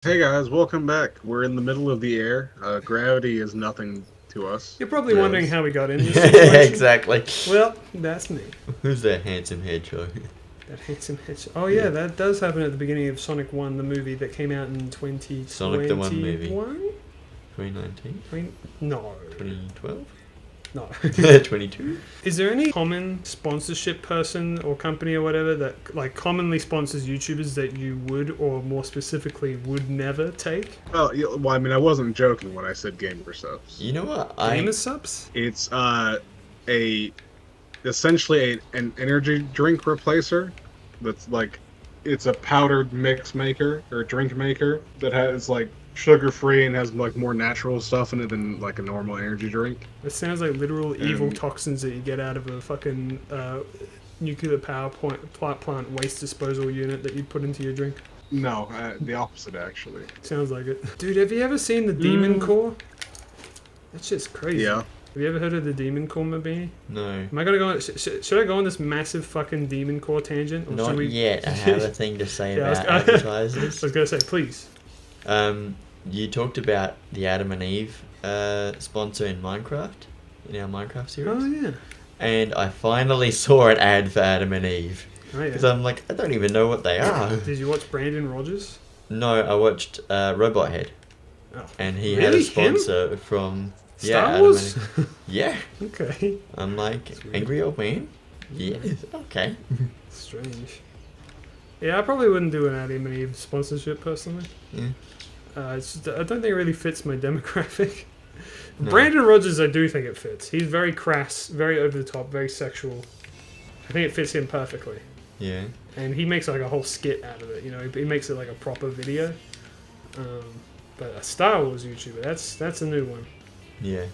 Hey guys, welcome back. We're in the middle of the air. Gravity is nothing to us. You're probably wondering Rails. how we got in this situation. Exactly. Well, that's me. Who's that handsome hedgehog? That handsome hedge. Oh yeah, that does happen at the beginning of Sonic 1, the movie that came out in 2021. Sonic the One movie. 2019? No. 2012? No. 22? Is there any common sponsorship person or company or whatever that like commonly sponsors YouTubers that you would, or more specifically, would never take? Well, I mean, I wasn't joking when I said gamer subs. You know what? Gamer subs? It's a essentially an energy drink replacer. That's like it's a powdered mix maker or drink maker that has like sugar free and has like more natural stuff in it than like a normal energy drink. It sounds like literal evil And- toxins that you get out of a fucking nuclear power plant waste disposal unit that you put into your drink. No, the opposite actually. Sounds like it. Dude, have you ever seen the Demon Core? That shit's crazy. Yeah. Have you ever heard of the Demon Core, Mabini? No. Am I gonna go on, should I go on this massive fucking Demon Core tangent? Or should Not we... yet. I have a thing to say Yeah, about I advertisers. was gonna say, please. You talked about the Adam and Eve sponsor in Minecraft, in our Minecraft series. Oh yeah. And I finally saw an ad for Adam and Eve. Oh Because yeah. I'm like, I don't even know what they are. Did you watch Brandon Rogers? No, I watched Robot Head. Oh. And he had a Really? Him? sponsor from... Star Adam Wars? and Eve. Yeah. Okay. I'm like, That's weird. angry old man? Yes, okay. Strange. Yeah, I probably wouldn't do an Adam and Eve sponsorship personally. Yeah. It's just, I don't think it really fits my demographic. No. Brandon Rogers, I do think it fits. He's very crass, very over the top, very sexual. I think it fits him perfectly. Yeah. And he makes like a whole skit out of it. You know, he makes it like a proper video. But a Star Wars YouTuber, that's a new one. Yeah.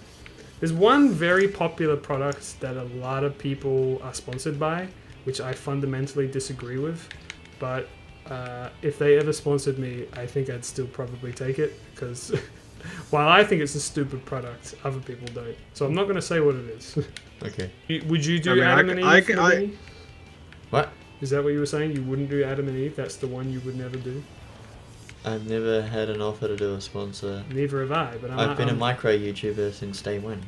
There's one very popular product that a lot of people are sponsored by, which I fundamentally disagree with. But if they ever sponsored me, I think I'd still probably take it because while I think it's a stupid product, other people don't. So I'm not going to say what it is. Okay. Would you do I mean, Adam and Eve? Navini? What? Is that what you were saying? You wouldn't do Adam and Eve? That's the one you would never do? I've never had an offer to do a sponsor. Neither have I, but I've been a micro YouTuber since day one.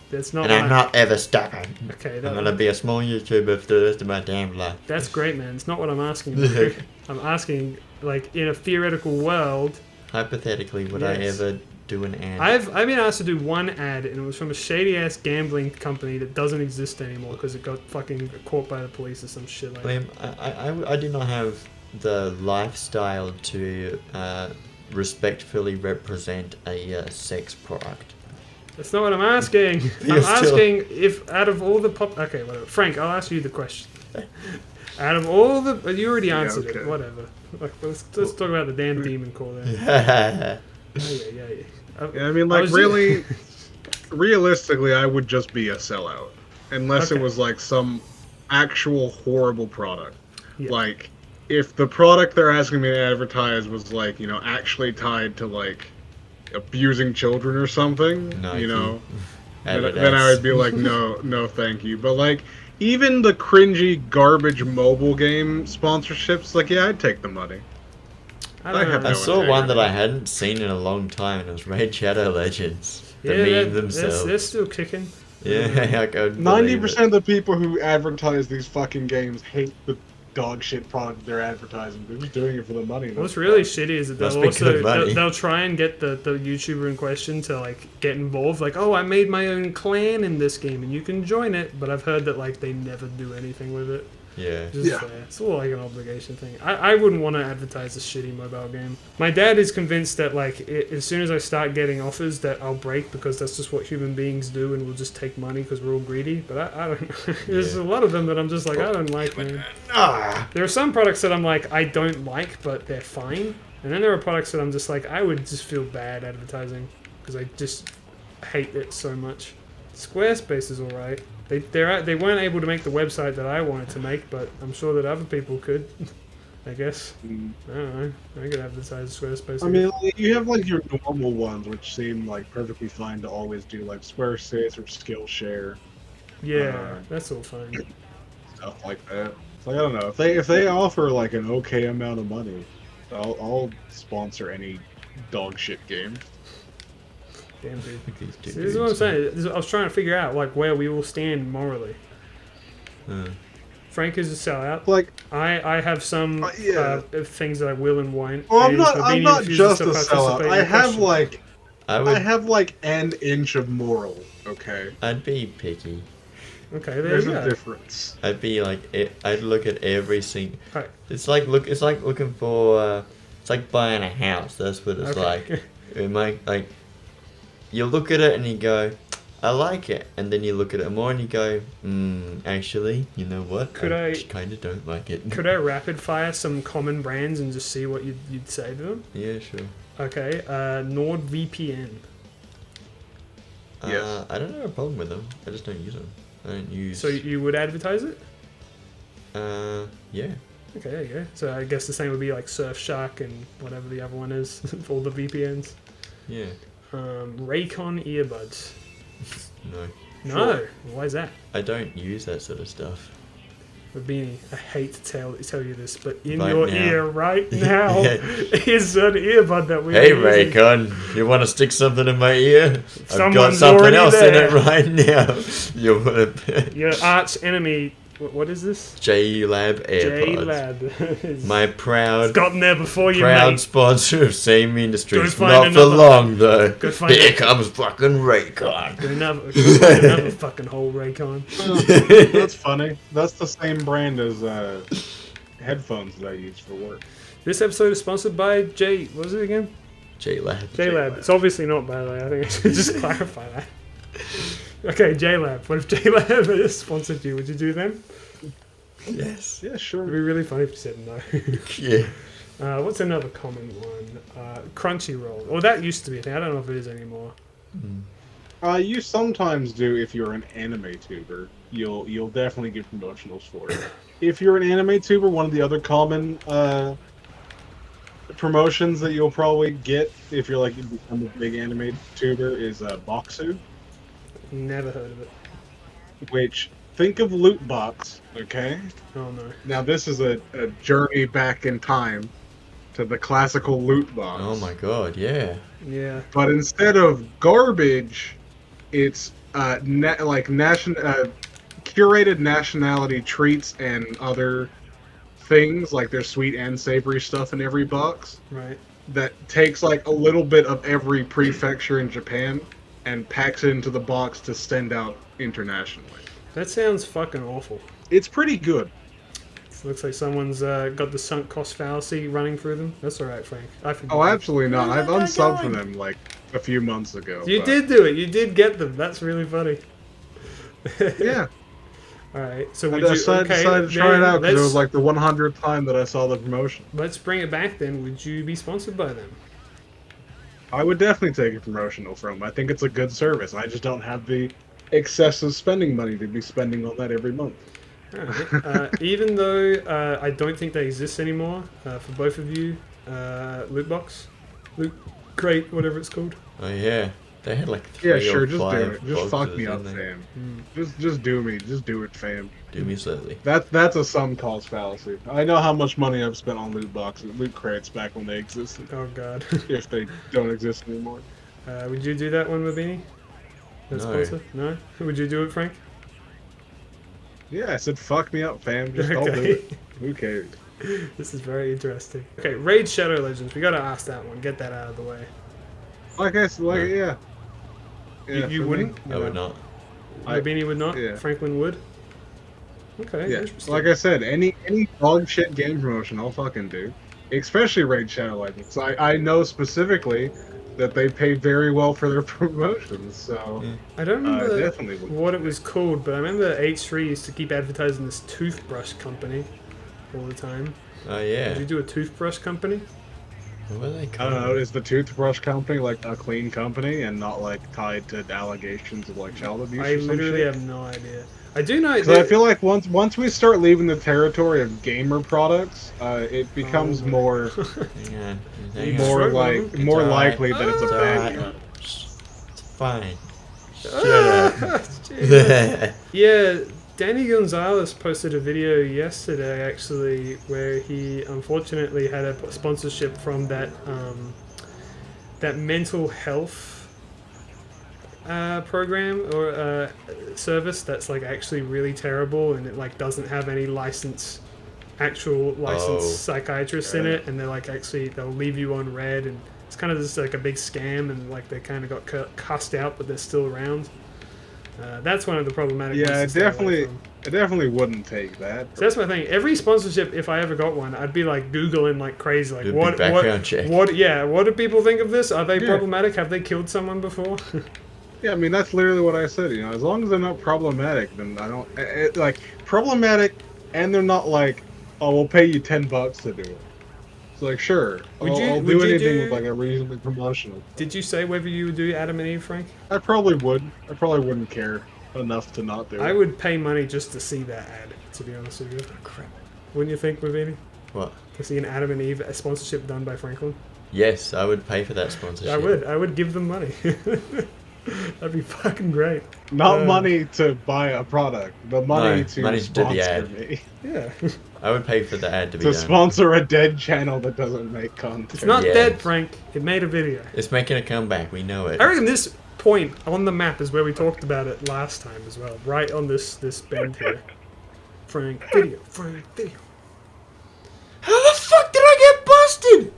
That's not And I'm what not ever stopping. Okay, I'm gonna be a small YouTuber for the rest of my damn life. That's great, man. It's not what I'm asking. About. I'm asking, like, in a theoretical world, Hypothetically, would Yes. I ever do an ad? I've been asked to do one ad, and it was from a shady ass gambling company that doesn't exist anymore because it got fucking caught by the police or some shit like that. Liam, I do not have the lifestyle to respectfully represent a sex product. That's not what I'm asking. You're I'm still- asking if out of all the okay, whatever. Frank, I'll ask you the question. Out of all the, you already answered it. okay. Whatever. Like, let's talk about the damn demon call then. Yeah. Yeah, I mean, like really, realistically, I would just be a sellout unless Okay. it was like some actual horrible product. Yeah. Like, if the product they're asking me to advertise was like, you know, actually tied to like abusing children or something, No, you know, then Evidence. I would be like, no, thank you. But like, even the cringy garbage mobile game sponsorships, like, yeah, I'd take the money. I I don't have know. I no saw one that integrity. I hadn't seen in a long time, and it was Raid Shadow Legends. The Yeah, meme themselves. they're still kicking. Yeah, I could 90% of the people who advertise these fucking games hate the dog shit product they're advertising. They're just doing it for the money. What's really shitty is that Must they'll be also good money. they'll try and get the YouTuber in question to like get involved. Like, oh, I made my own clan in this game and you can join it. But I've heard that like they never do anything with it. Yeah. Just Yeah. fair. It's all like an obligation thing. I wouldn't want to advertise a shitty mobile game. My dad is convinced that like as soon as I start getting offers that I'll break because that's just what human beings do and we'll just take money because we're all greedy. But I don't know. There's a Yeah. lot of them that I'm just like, I don't like, man. Ah. There are some products that I'm like, I don't like, but they're fine. And then there are products that I'm just like, I would just feel bad advertising because I just hate it so much. Squarespace is alright. They weren't able to make the website that I wanted to make, but I'm sure that other people could. I guess. Mm. I don't know. I could advertise Squarespace. I mean, like, you have like your normal ones, which seem like perfectly fine to always do, like Squarespace or Skillshare, yeah, that's all fine. stuff like that. So I don't know if they offer like an okay amount of money, I'll sponsor any dog shit game. Damn, dude. Look at these two See, this is what I'm dudes. saying. I was trying to figure out like where we all stand morally. Frank is a sellout. Like, I have some yeah. things that I will and won't. well, and I'm Mabini not refuses just to a sellout. participate in I the have question. like, I would. I have like an inch of moral. Okay, I'd be picky. Okay, there there's you a go. difference. I'd be like, I'd look at every single. Right. It's like looking for. It's like buying a house. That's what it's like. Okay. It might like. You look at it and you go, I like it, and then you look at it more and you go, actually, you know what? Could I- kind of don't like it. Could I rapid fire some common brands and just see what you'd say to them? Yeah, sure. Okay, NordVPN. Yes. I don't have a problem with them. I just don't use them. I don't use. So you would advertise it? Yeah. Okay, there you go. So I guess the same would be like Surfshark and whatever the other one is for all the VPNs. Yeah. Raycon earbuds. No. No, Sure. why is that? I don't use that sort of stuff. But Beanie, I hate to tell you this, but in Right your now. ear right now is an earbud that we Hey, are using. Raycon, you want to stick something in my ear? I've got Someone's something already else there. in it right now. You want to. Your arch enemy. What is this? JLab AirPods. JLab. It's My proud. gotten there before you, Proud mate. sponsor of Same Industries. find Not for another- long, though. Go find Here it. comes fucking Raycon. Another fucking whole Raycon. That's funny. That's the same brand as headphones that I use for work. This episode is sponsored by what was it again? JLab. JLab. It's obviously not, by the way. I think I should just clarify that. Okay, JLab. What if JLab has sponsored you? Would you do them? Yes. Yeah, It'd sure. be really funny if you said no. Yeah. What's another common one? Crunchyroll. Well, that used to be a thing. I don't know if it is anymore. You sometimes do if you're an anime tuber. You'll definitely get promotionals for it. If you're an anime tuber, one of the other common promotions that you'll probably get if you're like become a big anime tuber is Boxu, Never heard of it. which think of loot box, okay? Oh no. Now this is a journey back in time to the classical loot box. Oh my god, yeah. Yeah. But instead of garbage, it's curated nationality treats and other things. Like there's sweet and savory stuff in every box Right. that takes like a little bit of every prefecture in Japan and packs it into the box to send out internationally. That sounds fucking awful. It's pretty good. It looks like someone's got the sunk cost fallacy running through them. That's alright, Frank. I forgive Oh, you. absolutely not. Where's I've that guy unsubbed from going? them like a few months ago. You but- did do it. You did get them. That's really funny. Yeah. Alright, so I would you... decided to try it then out because it was let's- like the 100th time that I saw the promotion. Let's bring it back then. Would you be sponsored by them? I would definitely take a promotional from them. I think it's a good service. I just don't have the excessive spending money to be spending on that every month. Alright. Even though I don't think they exist anymore, for both of you, Lootbox, Loot Crate, whatever it's called. Oh yeah. They had like 3 Yeah, or sure, just do 5 it. Just fuck boxes, me up, didn't they? fam. Just do me. Just do it, fam. Do me slowly. That's a sum cost fallacy. I know how much money I've spent on loot boxes, loot crates back when they existed. Oh god. If they don't exist anymore. Would you do that one, Mabini? That No. sponsor? No? Would you do it, Frank? Yeah, I said fuck me up, fam. Just don't do Okay. it. Who cares? This is very interesting. Okay, Raid Shadow Legends. We gotta ask that one. Get that out of the way. Like I said, No. yeah. You for me, wouldn't? I would not. Mabini would not. yeah. Franklin would. Okay, Yeah, interesting. like I said, any dog shit game promotion I'll fucking do. Especially Raid Shadow Legends. I know specifically that they pay very well for their promotions, so Yeah. I don't remember definitely would. what it was called, but I remember H3 used to keep advertising this toothbrush company all the time. Oh yeah. Did you do a toothbrush company? What were they I called? don't know, is the toothbrush company like a clean company and not like tied to allegations of like child abuse I or some literally shit? have no idea. I do know. So I feel like once we start leaving the territory of gamer products, it becomes Oh. more Hang on. You Hang more on. Sure, like Logan. more It's alright. likely that it's a It's bad alright. game. It's fine. Ah, Shut jeez. up. Yeah, Danny Gonzalez posted a video yesterday actually where he unfortunately had a sponsorship from that that mental health program or service that's like actually really terrible, and it like doesn't have any actual licensed psychiatrists in it, and they're like actually they'll leave you on red, and it's kind of just like a big scam, and like they kind of got cussed out, but they're still around. That's one of the problematic ones. Yeah, to stay away from. I definitely wouldn't take that. So that's my thing. Every sponsorship, if I ever got one, I'd be like Googling like crazy, like Do a what big background check. what do people think of this? Are they problematic? Have they killed someone before? Yeah, I mean that's literally what I said. You know, as long as they're not problematic, then I don't like problematic, and they're not like, oh, we'll pay you $10 to do it. It's like sure, I'll do anything with like a reasonably promotional. Did you say whether you would do Adam and Eve, Frank? I probably would. I probably wouldn't care enough to not do it. I would pay money just to see that ad, to be honest with you. Oh, crap. Wouldn't you think, Mavini? What? To see an Adam and Eve sponsorship done by Franklin? Yes, I would pay for that sponsorship. I would give them money. That'd be fucking great. Not money to buy a product, but money to money to do the sponsor ad. me. Yeah. I would pay for the ad to be To done. sponsor a dead channel that doesn't make content. It's not Yes. dead, Frank. It made a video. It's making a comeback. We know it. I reckon this point on the map is where we talked about it last time as well. Right on this bend here. Frank video. How the fuck did I get busted?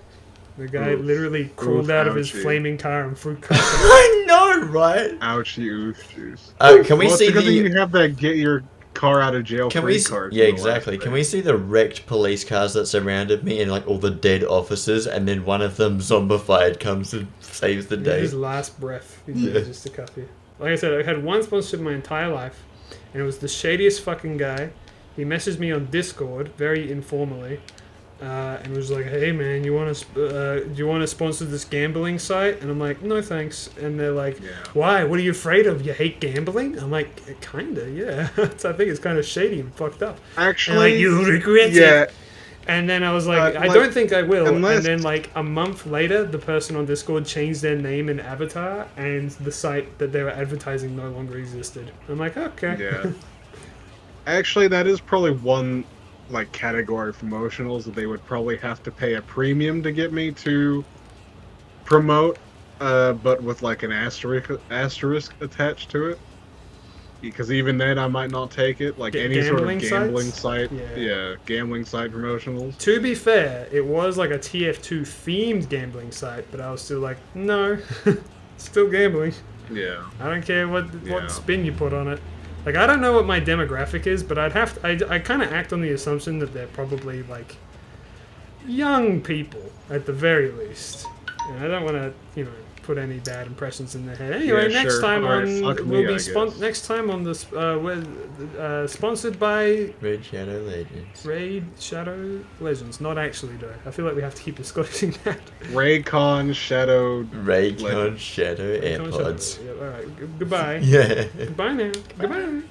The guy Oof. literally crawled out of his ouchie. flaming car and threw cuts. I know, right? Ouchie oof juice. Can we Well, see it's a good thing the? you have that get your car out of jail Can free we? card. Yeah, for the last exactly. Can thing. we see the wrecked police cars that surrounded me and like all the dead officers, and then one of them zombified comes and saves the day? His last breath. He's Yeah. there just to cuff you. Like I said, I had one sponsorship my entire life, and it was the shadiest fucking guy. He messaged me on Discord very informally, and was like, "Hey man, you want to do you want to sponsor this gambling site?" And I'm like, "No thanks." And they're like, Yeah. "Why? What are you afraid of? You hate gambling?" I'm like, "Kinda, yeah." So I think it's kind of shady and fucked up. And Actually, like, "You'll regret yeah. it." And then I was like, I like, don't think I will. unless- And then like a month later, the person on Discord changed their name and avatar, and the site that they were advertising no longer existed. I'm like, okay. Yeah. Actually, that is probably one like category of promotionals that they would probably have to pay a premium to get me to promote, but with like an asterisk attached to it. Because even then, I might not take it. Like any sort of Gambling gambling sites? site, Yeah. gambling site promotionals. To be fair, it was like a TF2 themed gambling site, but I was still like, no, still gambling. Yeah. I don't care what Yeah. spin you put on it. Like, I don't know what my demographic is, but I kind of act on the assumption that they're probably like young people at the very least. And I don't want to, put any bad impressions in their head. Anyway, Yeah, next sure. time Alright, on fuck we'll me, be I guess. next time on this sponsored by Red Shadow Legends. Raid Shadow Legends. Not actually though. I feel like we have to keep disclosing that. Raycon Shadow. Raycon Legends. Shadow AirPods. Yeah, all right. Goodbye. Yeah. Goodbye now. Goodbye.